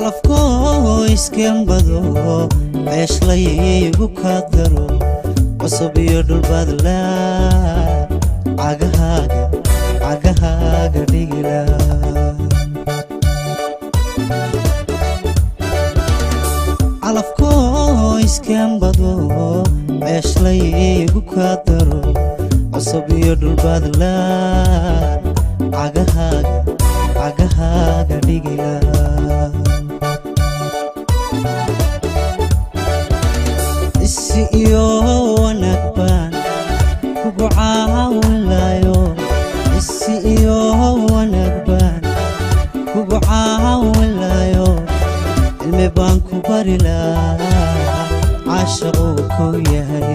calafkoo iskembado ceesh laygu kadaro cusub iyo dhulbaadla cagahaaga dhigila calafkoo iskembado ceesh laygu kadaro cusub iyo dhulbaadla cagahaaga dhigila isi iyo wanaag baan kugu caawinlayo isi iyo wanaag baan kugu caawinlayo cilmi baan ku bari lahaa caashaquu kuu yahay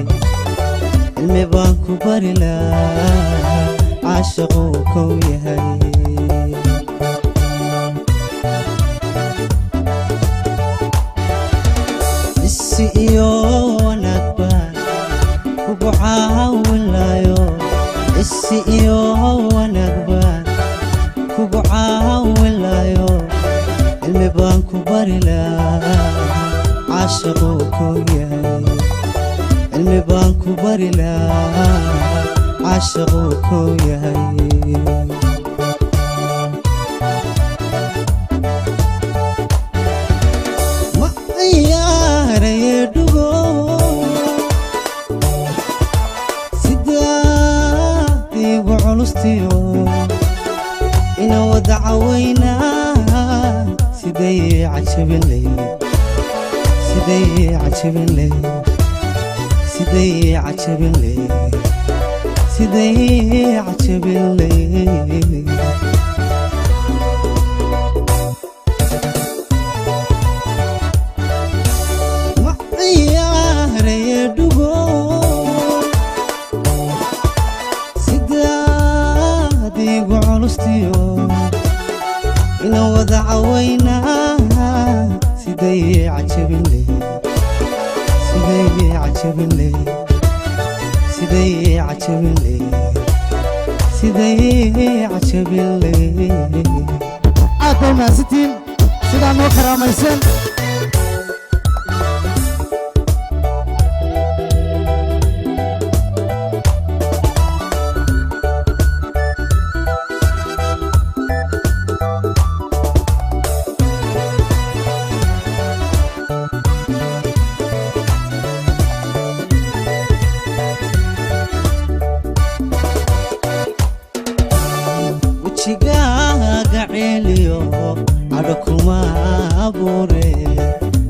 cilmi baan ku bari lahaa caashaquu kuu yahay isi iyo wanaag baan kugu caawinlayo isi iyo wanaag baan kugu caawinlayo cilmi baan ku bari lahaa caashaquu kuu yahay cilmi baan ku bari lahaa caashaquu kuu yahay ina wada cawayna siday cajabin leh ina wada cawayna siday cajabin leh aad bay mahadsantiin sidaa noo karaamaysan wajigaaga celiyo cadho kuma abuure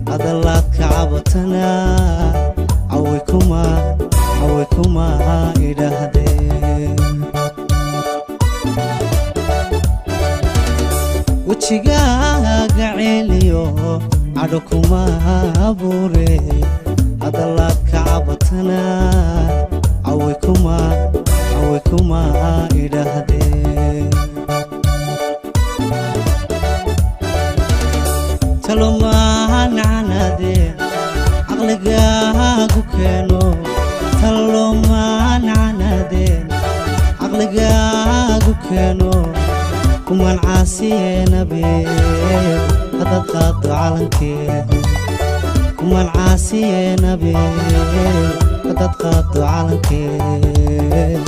hadalaad ka cabatana cawi kuma idhaahdeen wajigaaga celiyo cadho kuma abuure hadalaad ka cabatana cawi kuma idhaahdeen talomaan canadeen caqligaagu keeno talomaan canadeen caqligaagu keeno kuman caasiyeenabeen haddaad qaado calankeed kuman caasiyeenabeen haddaad qaado calankeed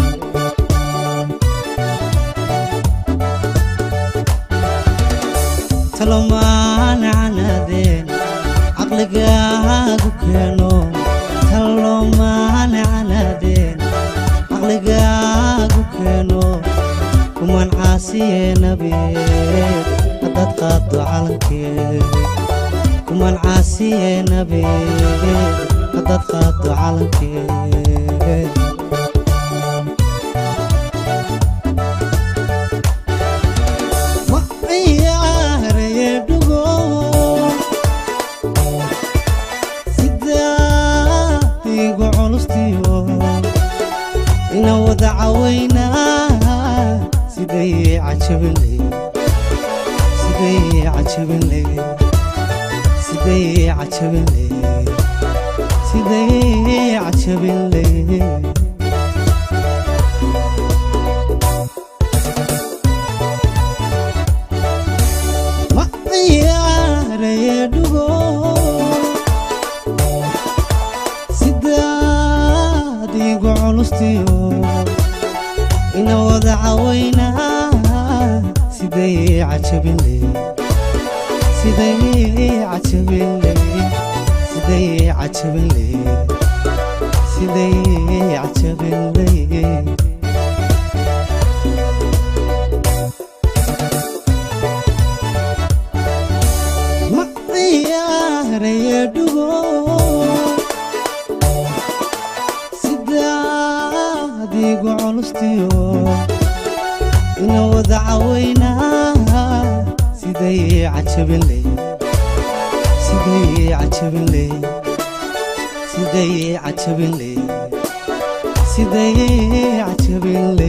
talomaan canadeen caqligaagu keeno talomaan canadeen caqligaagu keeno kuman caasiyeenabeen haddaad qaado calankeed kuman caasiyeenabeen haddaad qaado calankeed ina wada cawayna siday cajabin leh ma ciyaaraye عجبين لي سيدي عجبين لي سيدي عجبين لي سيدي عجبين لي معيار يدوغو سيدادي قعلستيو إنو دعوينا سيدي عجبين لي سيدي عجبين لي سيدي عجبين لي سيدي عجبين لي